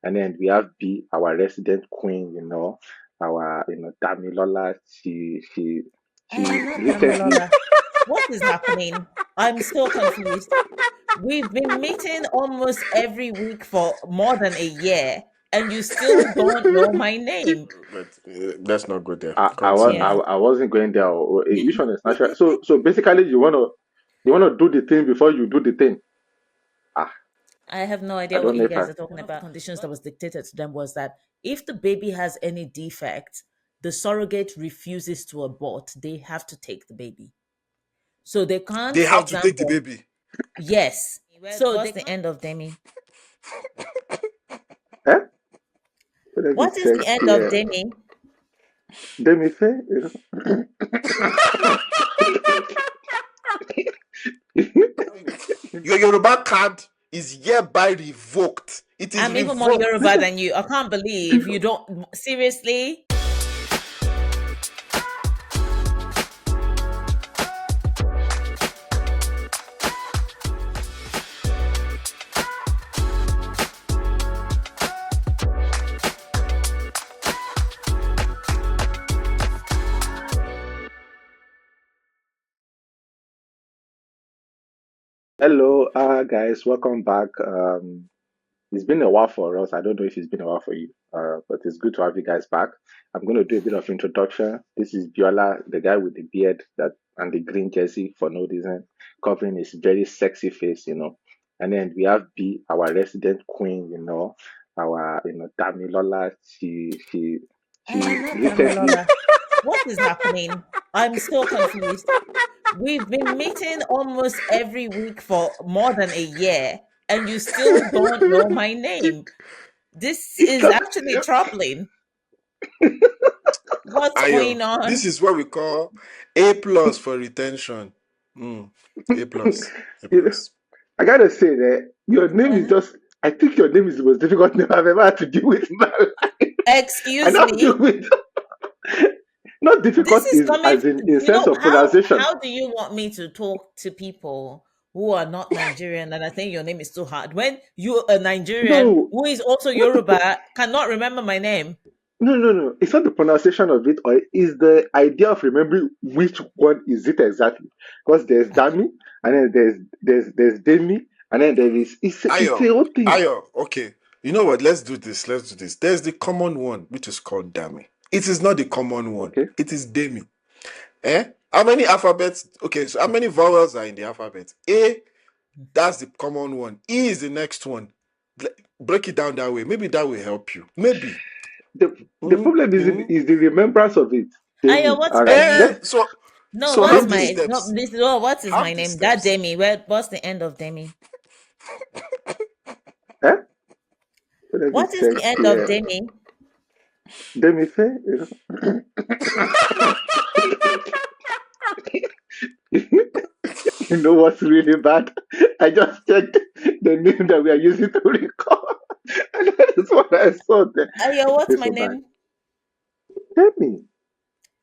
And then we have B, our resident queen, our Damilola. I am She not recently. Damilola. What is happening? I'm so confused. We've been meeting almost every week for more than a year, and you still don't know my name. But let's not go there. Yeah. Continue. I wasn't going there. Which one is natural? So basically, you wanna do the thing before you do the thing. Ah, I have no I idea what don't know you if guys I. are talking about. Conditions that was dictated to them was that if the baby has any defect, the surrogate refuses to abort. They have to take the baby. So they can't, They for have to take the example, baby. yes. So what's the end of Demi? Eh? Let me What is check the end of here. Demi? Demi say, Your Yoruba card is hereby revoked. It is I'm even more revoked. Yoruba than you. I can't believe you don't seriously. hello, guys, welcome back. It's been a while for us. I don't know if it's been a while for you, but it's good to have you guys back. I'm going to do a bit of introduction. This is Biola, the guy with the beard and the green jersey for no reason, covering his very sexy face. And then we have B, our resident queen, our Damilola. I am She not recently. Damilola. What is happening? I'm so confused. We've been meeting almost every week for more than a year, and you still don't know my name. This is actually troubling. What's Ayo, going on? this is what we call A plus for retention. Mm. A plus. A you know, plus. I gotta say that your name is Uh-huh. just. I think your name is the most difficult name I've ever had to deal with in my life. I Excuse not deal me. with not This difficult is is coming. as in You sense know of pronunciation. how do you want me to talk to people who are not Nigerian and I think your name is too hard when you a Nigerian No, who is also not the Yoruba cannot remember my name? no. It's not the pronunciation of it, or is the idea of remembering which one is it exactly. Because there's Dami, and then there's Demi, and then there is it's a Ayo. whole thing. Ayo. Okay. You know what? Let's do this. Let's do this. There's the common one, which is called Demi. It is not the common one. Okay. It is Demi. Eh? How many alphabets? Okay, so how many vowels are in the alphabet? A, that's the common one. E is the next one. Break it down that way. Maybe that will help you. Maybe. The problem is the remembrance of it. Ayo, Demi. what's All my right. name? Let's No, So what's have these my no, steps. this no, what is my Have these name? That steps. Demi. What's the end of Demi? eh? Let me What is check the end of here. Demi? Demi say. You know what's really bad? I just checked the name that we are using to record. And that is what I saw there. Ayo, what's Okay, my so bad. name? Demi.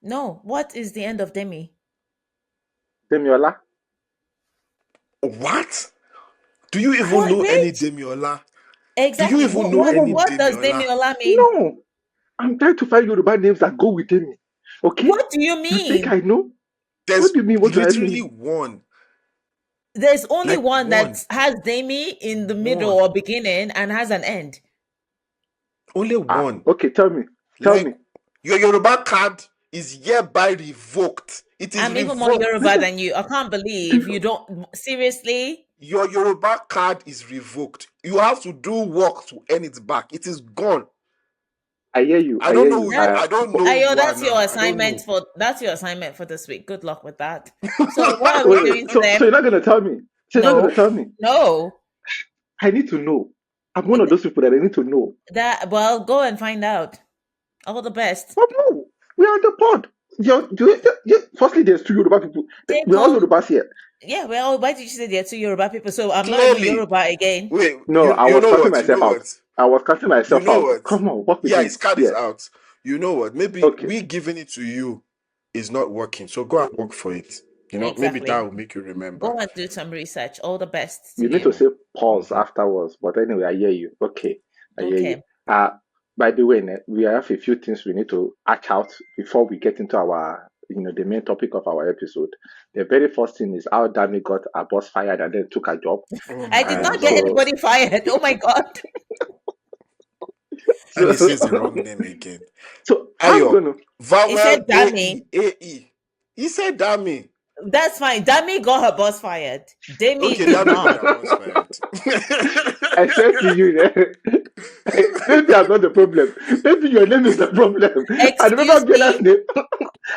No, what is the end of Demi? Demiola. What? Do you even What know any wait? Demiola? Do you Exactly. even What know what any No, what does Demiola? Demiola mean? no. I'm trying to find Yoruba names that go with Demi. Okay? What do you You think mean? I know? What There's do you mean? What do I literally mean? one. There's only Like one that one. has Demi in the middle One. or beginning and has an end. Only Ah, one. okay, tell me. Tell Like me. your Yoruba card is hereby revoked. It is I'm even more revoked. Yoruba than you. I can't believe you The- don't seriously. Your Yoruba card is revoked. You have to do work to earn it back. It is gone. I hear you. I I don't hear know you. who you. That's I don't But know who Ayo, you are now. I don't know. that's your assignment for this week. Good luck with that. So what are we wait, doing so today? you're not gonna tell me. So you're not No. gonna tell me. No. I need to know. I'm one of those people that I need to know. That well, go and find out. All the best. But no, we are on the pod. Firstly, there's two Yoruba people. We're all Jacob. Yorubas here. Yeah, well, why did you say there are two Yoruba people? So I'm not even Clearly, Yoruba again. wait. No, You I you was know cutting what? You myself know out. what? I was cutting You myself know out. what? Come on, work with Yeah, me. his card is Yeah. out. You know what? Maybe Okay. we giving it to you is not working. So go and work for it. Maybe that Exactly. will make you remember. Go and do some research. All the best to You need to you. say pause Mhm. afterwards. But anyway, I hear you. Okay. I hear you. Okay. By the way, we have a few things we need to hatch out before we get into our, the main topic of our episode. The very first thing is how Dami got her boss fired and then took her job. Oh I my did not And get days. so, anybody fired. Oh my God. And so, he says the wrong name again. so I'm Ayo, gonna. He vowel said A-E, Dami. A-E. He said Dami. That's fine. Dami got her boss fired. Demi Okay, did Dami got not. her boss fired. I said to you, maybe I'm not the problem. Maybe your name is the problem. I remember Excuse Bella's me. name.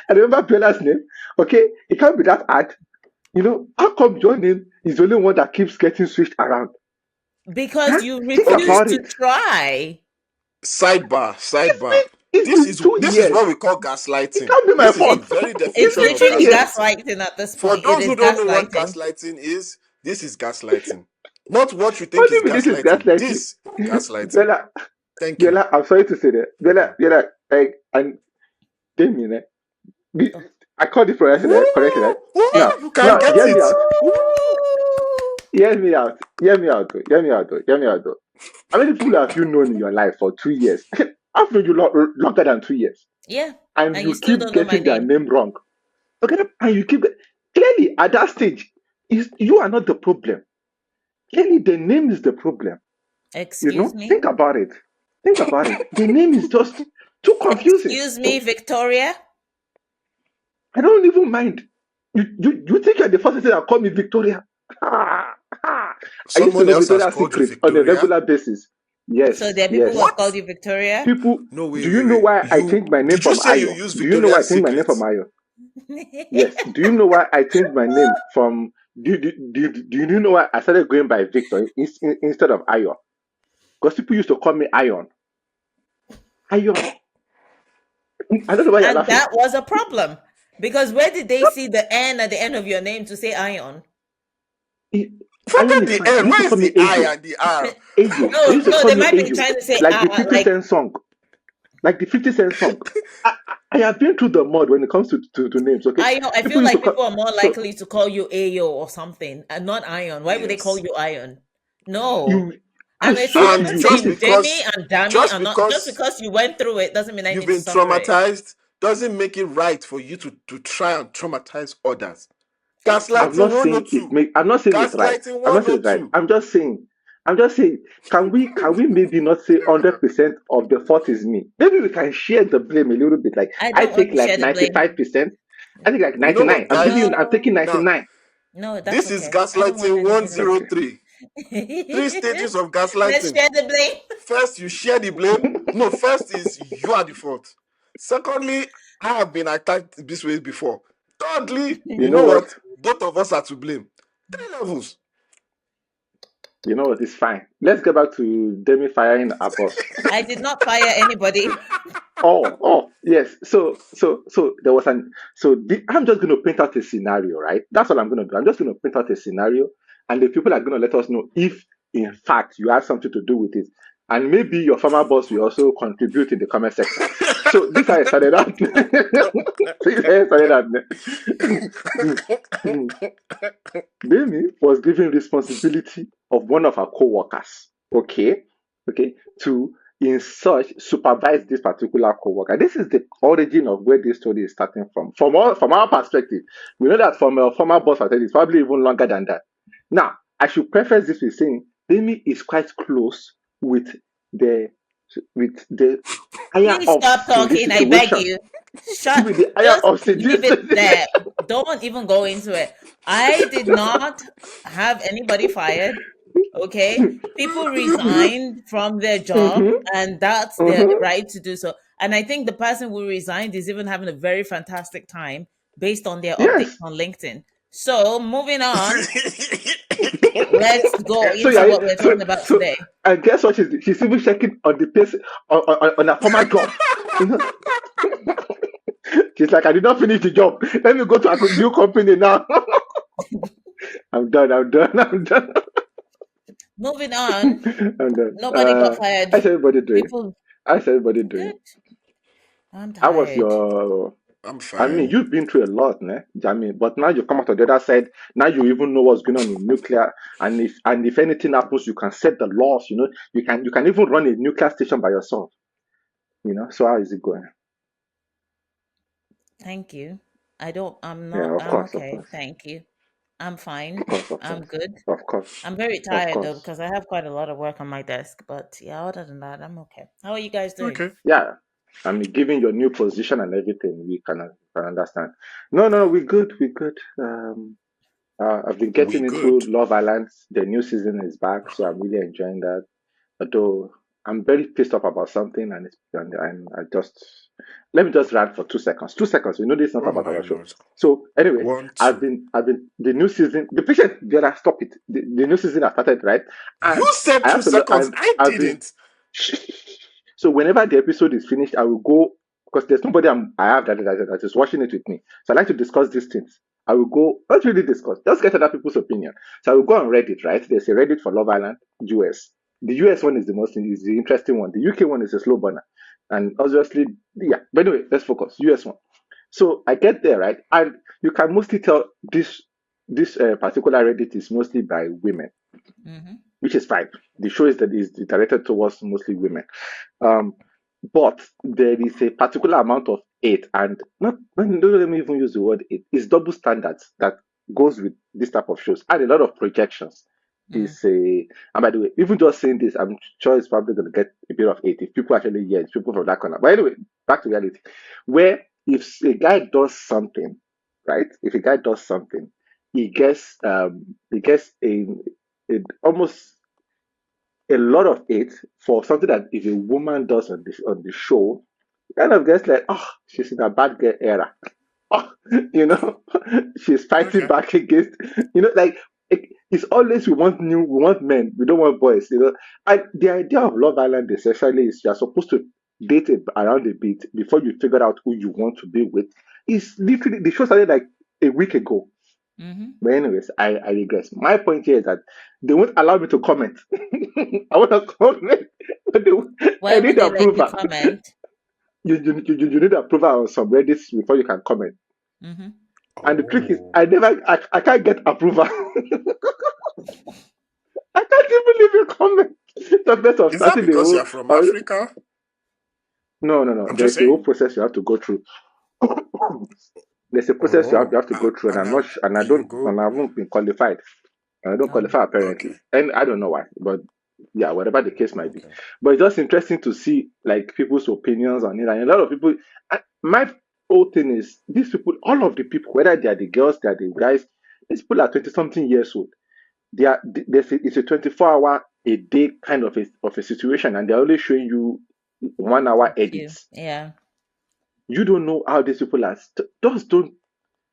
I remember Bella's name. Okay, it can't be that hard. How come your name is the only one that keeps getting switched around? Because Huh? you Think Okay, refuse about to it. try. It's Sidebar. been it's This been is 2 years. what we call It gaslighting. can't be my This is the fault. It's very It's it's definition been of two literally years. gaslighting. gaslighting at this For point. It those is who don't know what gaslighting. gaslighting is, this is gaslighting. Not what you What think do is you mean this is gaslighting. gaslighting? This gaslighting. Bella, Thank you. Bella, I'm sorry to say that. Mhm. Bella, and Demi, Oh. I called it correctly, right? Woo! Woo! Now, You can get hear me it. out. Woo! Hear me out. Hear me out. Hear me out. Hear me out. How many people have you known in your life for 2 years? I've known you longer than 2 years, Yeah. and And you you still keep don't know my getting their name. name wrong. Okay, and you keep clearly at that stage, you are not the problem. Clearly, the name is the problem. Excuse me. Think about it. Think about it. The name is just too confusing. Excuse me, Victoria. I don't even mind. You think you're the first person that call me Victoria? Ah, ah. I used to Someone know else has Victoria's called you secret on a Victoria. regular basis. So Yes, there are people who yes. have called What? you Victoria. People, No, do you know wait. why I You changed my name did you from say you Ayo? use Do you know why I Victoria's changed my name from secrets? Ayo? Yes. Do you know why I changed my name from? Do you know why I started going by Victor instead of Ayo? Because people used to call me Ion. Ion. I don't know why you're And laughing. that was a problem. Because where did they see the N at the end of your name to say ion? I- Ion Forget is the fine. They N. used to Where call is me the I Ayo. and the R? Ayo. They No, used to no, call they me might be Ayo. trying to say Like the 50 like Cent song. Like the 50 Cent song. I have been through the mud when it comes to names, okay? ion. I People feel used to like call. people are more So likely to call you Ayo or something and not ion. Why would they call Yes. you ion? Mm. No. you, I And it's swear even to And the you, this just same. is. Demi because and Dami just are not just because because you went through it doesn't mean I you've need to been suffer it. traumatized doesn't make it right for you to try and traumatize others. Thank you. I'm Gaslighting not saying it 102. make. I'm not saying it's right. Gaslighting I'm not saying it's right. 102. I'm just saying. I'm just saying. Can we maybe not say 100% of the fault is me? Maybe we can share the blame a little bit. Like I I don't want take to share like the blame. 95%. I think like You know 99. what, I'm giving guys? you. I'm taking No, Now, 99. no, that's this is okay. I don't want gaslighting anything to do. Okay. 103. Three stages of Let's gaslighting. share the blame. First, you share the blame. No, first is you are the fault. Secondly, I have been attacked this way before. Thirdly, You you know know what? what? Both of us are to blame. 3 levels. You know what? It's fine. Let's get back to Demi firing our boss. I did not fire anybody. Yes. So there was I'm just going to paint out a scenario, right? That's what I'm going to do. I'm just going to paint out a scenario, and the people are going to let us know if, in fact, you had something to do with it, and maybe your former boss will also contribute in the comment section. So this is how I started out. This is how I started out. Demi was given responsibility of one of her co-workers. Okay, to in such supervise this particular co-worker. This is the origin of where this story is starting from. From our perspective, we know that from a former boss, it's probably even longer than that. Now, I should preface this with saying Demi is quite close with the the higher Please stop ups in this talking. I beg situation. you. Shut. With the higher Just ups in leave this it situation. there. Don't even go into it. I did not have anybody fired. Okay. People resigned from their job, Mhm, and that's their mhm. right to do so. And I think the person who resigned is even having a very fantastic time based on their updates Yes. on LinkedIn. So, moving on, let's go So into yeah, what we're talking about so today. and guess what? She's even checking on the pace on her former job. You know, she's like, I did not finish the job. Let me go to a new company now. I'm done. I'm done. I'm done. Moving on, I'm done. nobody got fired. How's everybody doing? People, How's everybody I'm doing? good. I'm How was tired. your? I'm I mean, fine. you've been through a lot, ne? I mean, but now you come out on the other side. Now you even know what's going on in nuclear, and if anything happens, you can set the laws. You can even run a nuclear station by yourself. So how is it going? Thank you. Yeah, of I'm course, of okay. course, Thank you. I'm fine. of course, of I'm course, good. of course, I'm very of tired though course. because I have quite a lot of work on my desk. But yeah, other than that, I'm okay. How are you guys doing? Okay. Yeah, I mean, given your new position and everything, we can understand. No, no, we good, we good. I've been We getting into good. Love Island. The new season is back, so I'm really enjoying that. Although I'm very pissed off about something, and I just let me just rant for 2 seconds. 2 seconds. This is not Oh about my our show. lord. So anyway, One, I've two. been the new season. The patient, Vera, stop it. The new season has started, right? You And said I two have to. seconds. I I've been. didn't. So whenever the episode is finished, I will go because there's nobody I have that is watching it with me. So I like to discuss these things. I will go, not really discuss, just get other people's opinion. So I will go on Reddit, right? There's a Reddit for Love Island US. The US one is the interesting one. The UK one is a slow burner. And obviously, yeah. But anyway, let's focus. US one. So I get there, right? And you can mostly tell this particular Reddit is mostly by women, Mm-hmm. which is fine. The show is directed towards mostly women. Um, but there is a particular amount of hate, and not don't let me even use the word hate. It's double standards that goes with this type of shows, and a lot of projections. Mm, And by the way, even just saying this, I'm sure it's probably going to get a bit of hate if people actually hear it, people from that corner. But anyway, back to reality, where if a guy does something, right? If a guy does something, he gets a almost a lot of it for something that if a woman does on the show, kind of gets like, oh, she's in a bad girl era. Oh, she's fighting Okay. back against, like it's always we want men, we don't want boys. And the idea of Love Island essentially is you're supposed to date around a bit before you figure out who you want to be with. It's literally the show started like a week ago. mm-hmm. But anyways, I regress. My point here is that they won't allow me to comment. I want to comment, but I Why would need they let you approval. comment? You need approval on some Reddits before you can comment. Mm-hmm. And the trick is, Oh. I can't get approval. I can't even leave a comment. Talk of Is that starting the because whole. you're from Africa? No, no, no. I'm just There's a whole saying. process you have to go through. There's a process you Oh, have to go through, and and I'm not, now and I you don't, go. and I haven't been qualified. I don't Oh, qualify apparently, Okay. and I don't know why, but yeah, whatever the case might be. Okay. But it's just interesting to see like people's opinions on it, and a lot of people. My whole thing is these people, all of the people, whether they are the girls, they are the guys, these people are 20 something years old. It's a 24 hour a day kind of a situation, and they're only showing you 1 hour you. edits. Yeah. You don't know how these people are. Just don't.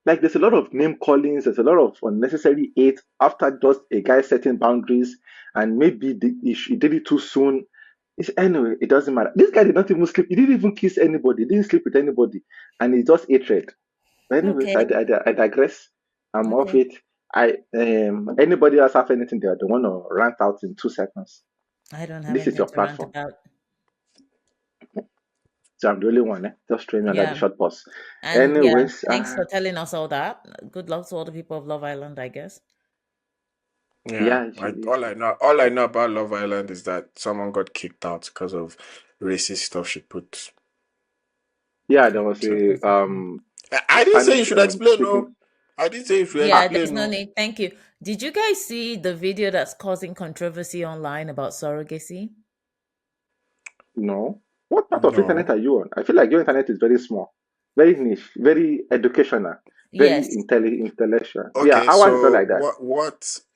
Like there's a lot of name callings, there's a lot of unnecessary hate after just a guy setting boundaries, and maybe he did it too soon. Anyway, it doesn't matter. This guy did not even sleep. He didn't even kiss anybody. He didn't sleep with anybody, and he just hatred. But anyways, Okay. I digress. I'm off Okay. it. Anybody else have anything they want to rant out in 2 seconds? I don't have This is anything your to rant platform. about. So I'm the only one. Just throw me under the Yeah. short pause. And yeah, Anyways, thanks for telling us all that. Good luck to all the people of Love Island, I guess. Yeah. yeah, All I know about Love Island is that someone got kicked out because of racist stuff she put. yeah. There Okay. was That's a just me. I didn't say you Spanish should explain, speaking. no. I didn't say you should Yeah, Ah, there's explain, no no. need. Thank you. Did you guys see the video that's causing controversy online about surrogacy? no. What part of internet No. are you on? I feel like your internet is very small, very niche, very educational, very Yes. intellectual. Yeah, Okay, ours is not so like that.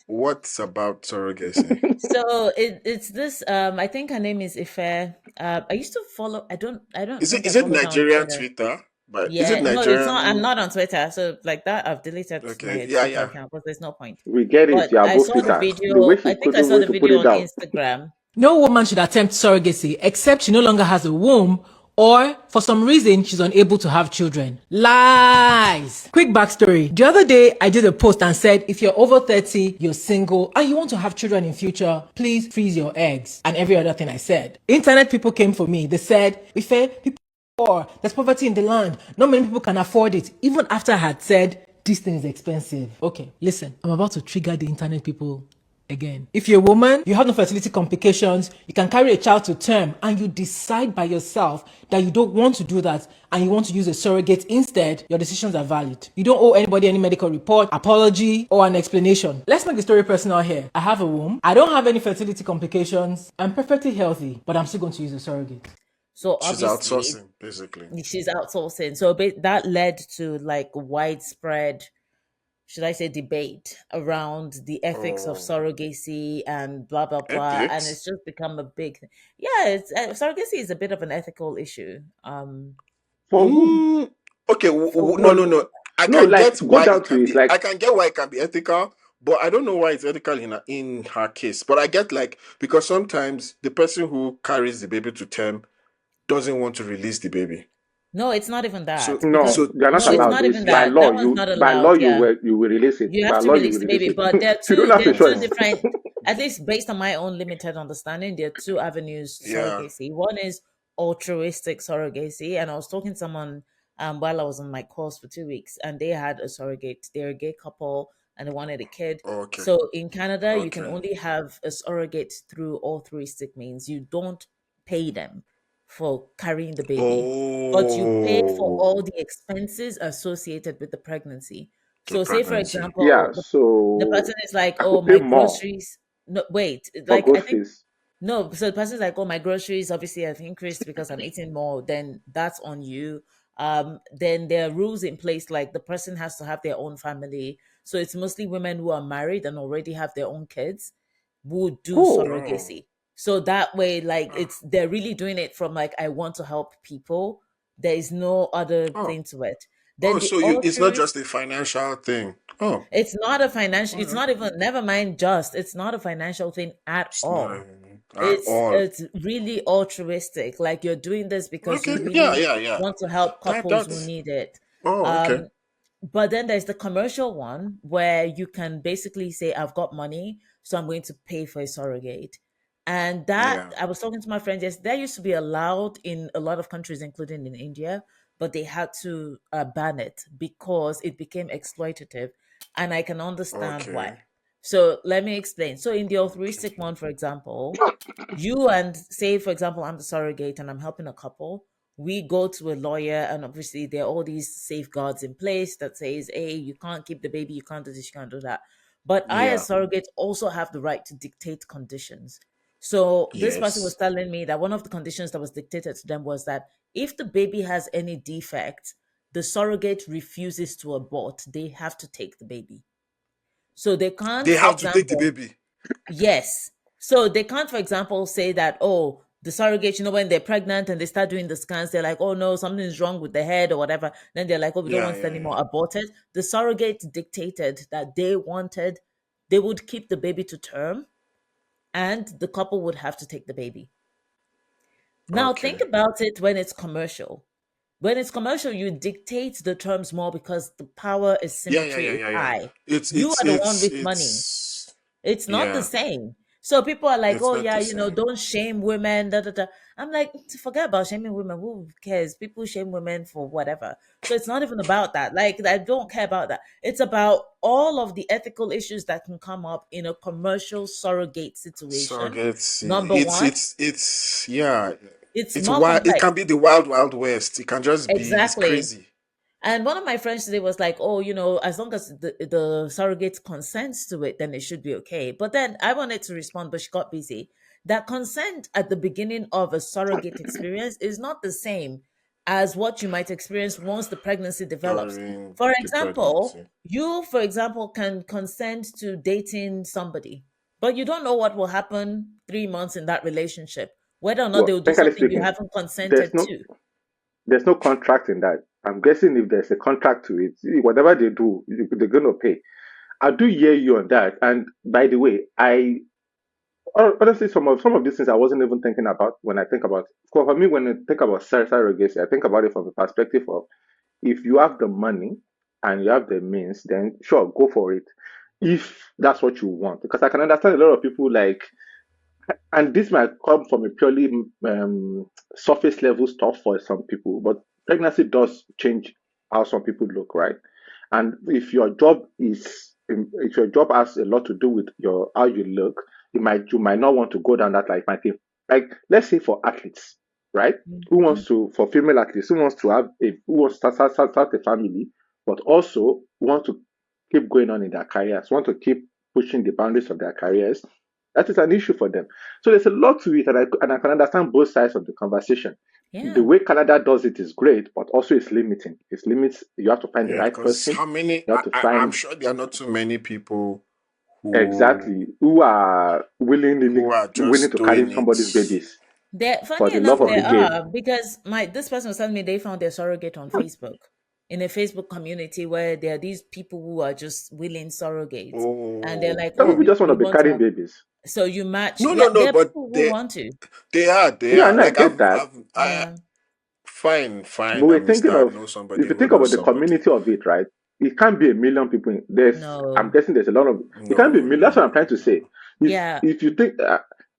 what's about surrogacy? So it's this I think her name is Ife. I used to follow I don't Is it think I is it followed her on Nigerian Twitter. Twitter? But is it Yeah, no, it's not. I'm Nigerian? not on Twitter, so like that, I've deleted Okay, my yeah, Twitter yeah. account because there's no point. We get it. But You are I above saw the Twitter. The way video. she I think could I know saw way the to put video it on down. Instagram. No woman should attempt surrogacy except she no longer has a womb or for some reason she's unable to have children. Lies! Quick backstory. The other day I did a post and said if you're over 30, you're single, and you want to have children in future, please freeze your eggs and every other thing I said. Internet people came for me. They said, Ife, people There's poverty in the land. Not many people can afford it. Even after I had said, this thing is expensive. Okay, listen, I'm about to trigger the internet people again. If you're a woman, you have no fertility complications, you can carry a child to term, and you decide by yourself that you don't want to do that and you want to use a surrogate instead, your decisions are valid. You don't owe anybody any medical report, apology, or an explanation. Let's make the story personal here. I have a womb. I don't have any fertility complications. I'm perfectly healthy, but I'm still going to use a surrogate. So She's obviously, outsourcing, basically. she's outsourcing. So that led to like widespread, should I say, debate around the ethics of Oh, surrogacy and blah blah blah, and ethics? it's just become a big, yeah. It's surrogacy is a bit of an ethical issue. For who? Mm, okay, For no, For no, no. I no, can like get go why down it to can it. be. Like I can get why it can be ethical, but I don't know why it's ethical in her case. But I get like because sometimes the person who carries the baby to term doesn't want to release the baby. no, it's not even that no, because So you're not no, it's so allowed. not It's even by that. law. That one's You not by law allowed. you Yeah, will you will release it. you have By to law you release will the release baby, it. but You don't have there a are two choice. oh different, at least based on my own limited understanding, there are two avenues to yeah, surrogacy. One is altruistic surrogacy, and I was talking to someone while I was on my course for 2 weeks, and they had a surrogate. They're a gay couple and they wanted a kid. okay, So in Canada, you can okay. only have a surrogate through altruistic means. You don't pay them for carrying the baby, but you pay for all Oh, the expenses associated with the pregnancy. the So, say for pregnancy. Yeah, example, the so person is like, I "Oh, could pay my more groceries." No, wait, for like I think groceries. no. So the person's like, "Oh, my groceries obviously have increased because I'm eating more." Then that's on you. Then there are rules in place, like the person has to have their own family. So it's mostly women who are married and already have their own kids who do Oh, Oh, surrogacy. So that way, like ah, it's they're really doing it from like I want to help people. There is no other oh, thing to it. Then oh. the So it's not altruist, just a financial thing. Oh, it's not a financial, all it's right. not even, never mind, just it's not a financial thing at It's not all. even at it's all. it's really altruistic, like you're doing this because Okay, you yeah, really yeah, yeah. want to help couples who That's. need it. Oh, okay. um but then there's the commercial one where you can basically say, I've got money, so I'm going to pay for a surrogate. And that, Yeah. I was talking to my friend, yes, that used to be allowed in a lot of countries, including in India, but they had to ban it because it became exploitative. And I can understand why. Okay. So let me explain. So in the altruistic one, for example, you and say, for example, I'm the surrogate and I'm helping a couple. We go to a lawyer, and obviously there are all these safeguards in place that says, hey, you can't keep the baby, you can't do this, you can't do that. But I, Yeah. as surrogate, also have the right to dictate conditions. So this person was Yes. telling me that one of the conditions that was dictated to them was that if the baby has any defect, the surrogate refuses to abort, they have to take the baby. So they can't, They for have to take the example, baby. yes. So they can't, for example, say that, oh, the surrogate, when they're pregnant and they start doing the scans, they're like, oh no, something's wrong with the head or whatever. Then they're like, oh, we don't Yeah, want it yeah, anymore, yeah. aborted. The surrogate dictated that they would keep the baby to term and the couple would have to take the baby. Now think Okay. about it when it's commercial. When it's commercial, you dictate the terms more because the power Yeah, yeah, asymmetry yeah, is yeah, yeah. high. It's You it's are the one it's with money. it's It's not the yeah. same. So people are like, It's oh not yeah, the same. don't shame women. Da, da, da. I'm like, forget about shaming women. Who cares? People shame women for whatever. So it's not even about that. Like, I don't care about that. It's about all of the ethical issues that can come up in a commercial surrogate situation. Surrogates. Number one, It's yeah. it's It's more wild. It complex. can be the wild west. It can just be. It's Exactly. crazy. And one of my friends today was like, "Oh, as long as the surrogate consents to it, then it should be okay." But then I wanted to respond, but she got busy. That consent at the beginning of a surrogate experience is not the same as what you might experience once the pregnancy develops. During For the example, pregnancy. you, for example, can consent to dating somebody, but you don't know what will happen 3 months in that relationship, whether or not well, they'll do technically something you speaking, haven't there's consented no to. there's no contract in that. I'm guessing if there's a contract to it, whatever they do, they're gonna pay. I do hear you on that. And by the way, I honestly some of these things I wasn't even thinking about when I think about. For me, when I think about surrogacy, I think about it from the perspective of if you have the money and you have the means, then sure, go for it. If that's what you want, because I can understand a lot of people like and this might come from a purely surface level stuff for some people, but pregnancy does change how some people look, right? And if your job has a lot to do with your how you look, you might not want to go down that, like, might think, like, let's say for athletes, right? Who Mhm. wants to For female athletes who wants to who wants to start a family, but also want to keep going on in their careers, want to keep pushing the boundaries of their careers. That is an issue for them. So there's a lot to it, and I can understand both sides of the conversation. The Yeah. way Canada does it is great, but also it's limiting. It's limits. You have to find the Yeah, right because person. how many? You have to I'm find sure there are not too many people who exactly who are who are willing just to carry doing it. somebody's babies There, for funny the love enough, of the there game. are because my this person was telling me they found their surrogate on Facebook in a Facebook community where there are these people who are just willing surrogates, and they're Oh, like, Some "Oh, people just want we to be want to carrying have." babies. So you match. no, Yeah, no, no, there are but people who want to. they Yeah, are and I like get that. I Yeah, fine, But fine. I we're mean, thinking I of know somebody if you who think knows about the somebody. community of it, right? It can't be a million people. I'm no, guessing there's a lot of. It can't be a No, million. no, That's what I'm no, trying to no. say. yeah, If you think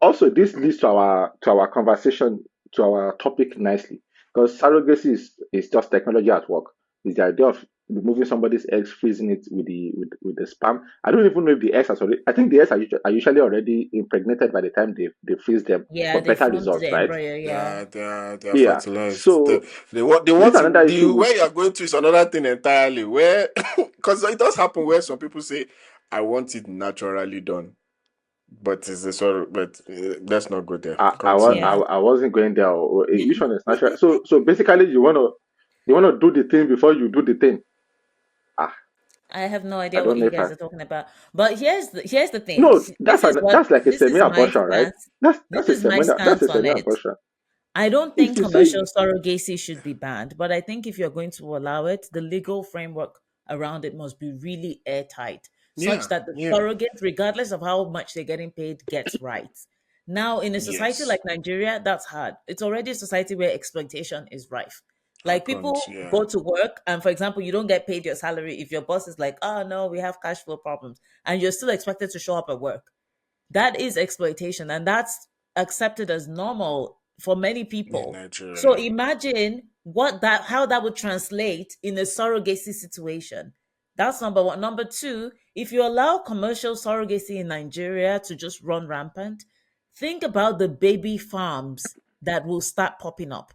also this leads to our conversation, to our topic nicely, because surrogacy is just technology at work. It's the idea of removing somebody's eggs, freezing it with the sperm. I don't even know if the eggs are already. I think the eggs are usually already impregnated by the time they freeze them yeah. for They better formed results, the right? embryo. Yeah, They are Yeah. fertilized. So They this is want to another issue the with where you are going to is another thing entirely. Where because it does happen where some people say, "I want it naturally done," but it's the sort of but let's not go there. yeah. Continue. I wasn't going there. Which one is natural? So basically, you wanna do the thing before you do the thing. Ah, I have no I idea what don't know you if I. guys are talking about. But here's the thing. No, that's like a This is my semi-abortion, right? stance. This is my That's stance a on it. semi-abortion. I don't If think you say commercial surrogacy should be banned, but I think if you're going to allow it, the legal framework around it must be really airtight, such Yeah, that the yeah, surrogate, regardless of how much they're getting paid, gets rights. Now, in a society yes, like Nigeria, that's hard. It's already a society where exploitation is rife. Like happens. people Yeah, go to work, and for example, you don't get paid your salary if your boss is like, "Oh no, we have cash flow problems," and you're still expected to show up at work. That is exploitation, and that's accepted as normal for many in people. So Nigeria, imagine what that how that would translate in a surrogacy situation. That's number one. Number two, if you allow commercial surrogacy in Nigeria to just run rampant, think about the baby farms that will start popping up.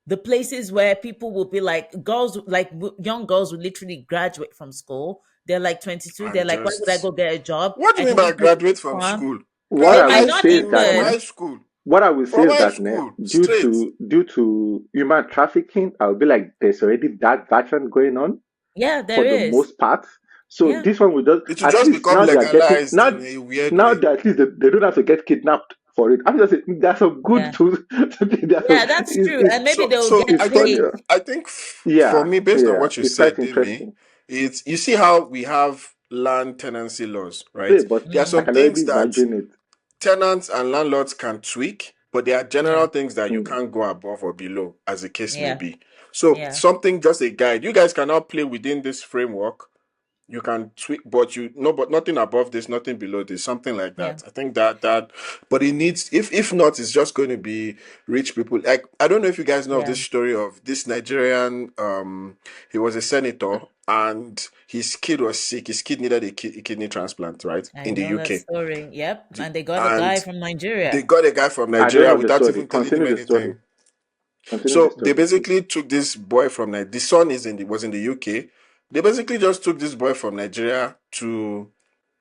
The places where people will be like young girls will literally graduate from school. They're like 22. They're and like, why would I just go get a job? what do I you mean can by just go to graduate this from farm. school? what They I might will not say is that From even. high school, what I will say from is high that school, due straight. to human trafficking, I'll be like, there's already that version going on Yeah, for there the is. most part. So Yeah. this one will just It will at just least become now they are getting legalized in a weird now way. that at least they don't have to get kidnapped for it. I mean, there's some good Yeah. tools. There's Yeah, that's true. And maybe they'll So get I it's funny. think paid. for Yeah, me, based on yeah, what you it's quite said, Demi, interesting. it's you see how we have land tenancy laws, right? Yeah, but There are I some Mm, can already things that imagine it. tenants and landlords can tweak, but there are yeah. general things that you Mm. can't go above or below, as the case may Yeah. be. So Yeah. something just a guide. You guys cannot play within this framework. You can tweak, but but nothing above this, nothing below this, something like Yeah. that. I think but it needs, if not, it's just going to be rich people. Like I don't know if you guys know of Yeah. this story of this Nigerian. He was a senator and his kid was sick. His kid needed a kidney transplant, right, I in the know that UK, story. Yep. And they got a guy and from they Nigeria. got a guy from I don't Nigeria know the without story. even telling him Continue the story. anything. Continue the So they story, please. basically took this boy from Nigeria. The son was in the UK. They basically just took this boy from Nigeria to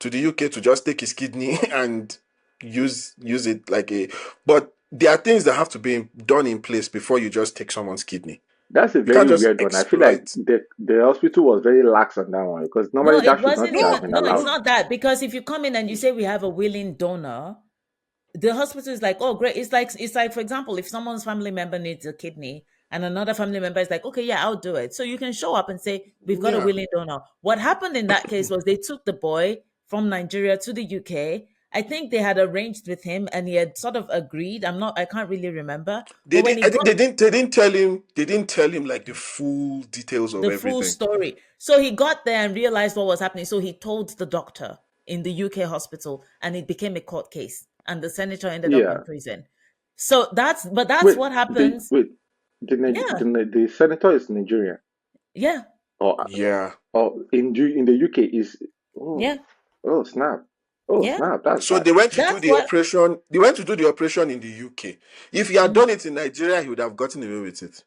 the UK to just take his kidney and use it like a. But there are things that have to be done in place before you just take someone's kidney. That's a You can't very just weird one. I feel like exploit. the hospital was very lax on that one because No, normally it that should wasn't not No, have even. been No, it's allowed. no. not that. Because if you come in and you say we have a willing donor, the hospital is like, oh, great. It's like, for example, if someone's family member needs a kidney and another family member is like, okay, yeah, I'll do it. So you can show up and say, we've got a Yeah. willing donor. What happened in that case was they took the boy from Nigeria to the UK. I think they had arranged with him and he had sort of agreed. I can't really remember. But They when didn't. he I think got they didn't tell him. They didn't tell him like the full details of the full everything. story. So he got there and realized what was happening. So he told the doctor in the UK hospital and it became a court case. and the senator ended up in Yeah. prison. So that's Wait, what happens. Yeah, the senator is Nigerian, yeah, or Yeah. in the UK is, oh, yeah, oh snap, oh yeah. snap, that's So bad. they went to do That's the what. operation. They went to do the operation in the UK. If he had Mhm. done it in Nigeria, he would have gotten away with it.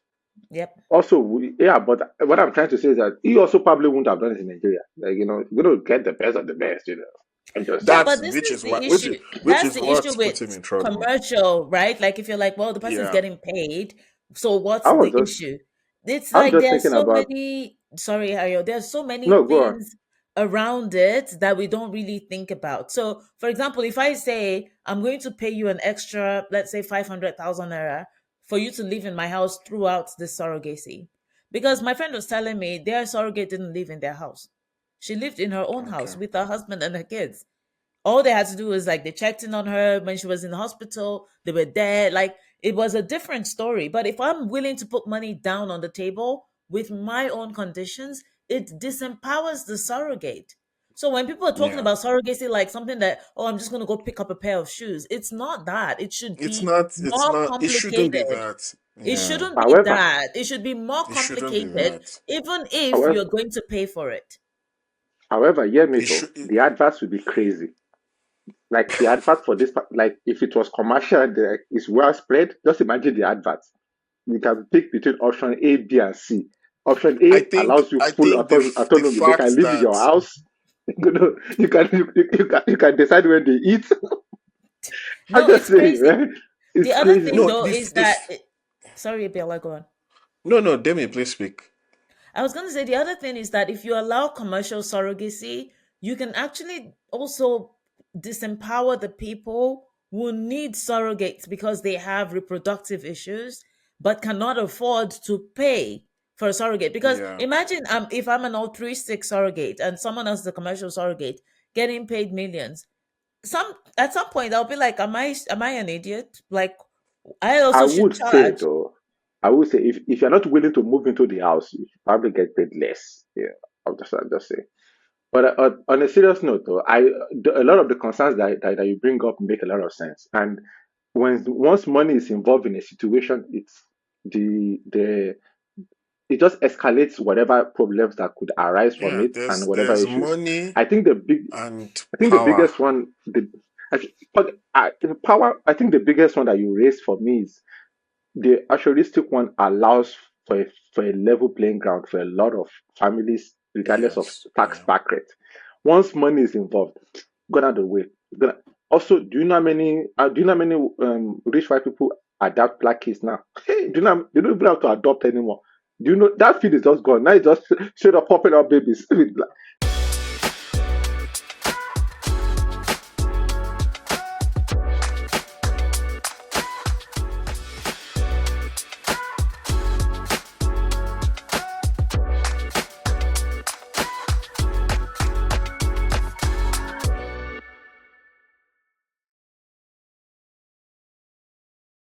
Yep. Also, yeah, but what I'm trying to say is that he also probably wouldn't have done it in Nigeria. Like, you're gonna get the best of the best, I'm just Yeah, saying. but That's this which is is the what issue. which That's is the issue what with put him in trouble. commercial, right? Like if you're like, well, the person's Yeah. getting paid, so what's I was the just, issue? It's I'm like just there's thinking so about, many, sorry, Ayo, there's so many no, go on. things around it that we don't really think about. So, for example, if I say I'm going to pay you an extra, let's say 500,000 naira for you to live in my house throughout this surrogacy, because my friend was telling me their surrogate didn't live in their house. She lived in her own Okay. house with her husband and her kids. All they had to do was like they checked in on her when she was in the hospital, they were there. Like it was a different story. But if I'm willing to put money down on the table with my own conditions, it disempowers the surrogate. So when people are talking Yeah. about surrogacy like something that, oh, I'm just going to go pick up a pair of shoes, it's not that. It should It's be not. It's more not. It shouldn't be complicated. that. It Yeah. shouldn't be However, that. It should be more It shouldn't be complicated, that. even if however, you're going to pay for it. hear me It though, should. the adverts would be crazy. Like the advert for this, like if it was commercial, it's well spread. Just imagine the adverts. You can pick between option A, B, and C. Option I A think. allows you I full think the autonomy. They can fact live in your that house. You can decide when they eat. I'm No, just it's saying, crazy. right? The It's other crazy. thing no though the is the that sorry, Bella, go on. no, Demi, please speak. I was going to say the other thing is that if you allow commercial surrogacy, you can actually also disempower the people who need surrogates because they have reproductive issues but cannot afford to pay for a surrogate. Because Yeah. imagine if I'm an altruistic surrogate and someone else is a commercial surrogate getting paid millions. At some point I'll be like, am I an idiot? Like I I also should would say charge. though, I would say if you're not willing to move into the house, you should probably get paid less. Yeah, I'm just saying. But on a serious note, though, a lot of the concerns that you bring up make a lot of sense. And once money is involved in a situation, the it just escalates whatever problems that could arise from Yeah. it and whatever There's issues. money I think the big and I think the power. biggest one the power. I think the biggest one that you raised for me is the altruistic one allows for a level playing ground for a lot of families, regardless of Yes. tax Yeah. bracket. Once money is involved, gone out of the way. Also, do you know how many rich white people adopt black kids now? Hey, do you know they don't even have to adopt anymore? Do you know that field is just gone? Now it's just straight up popping up babies.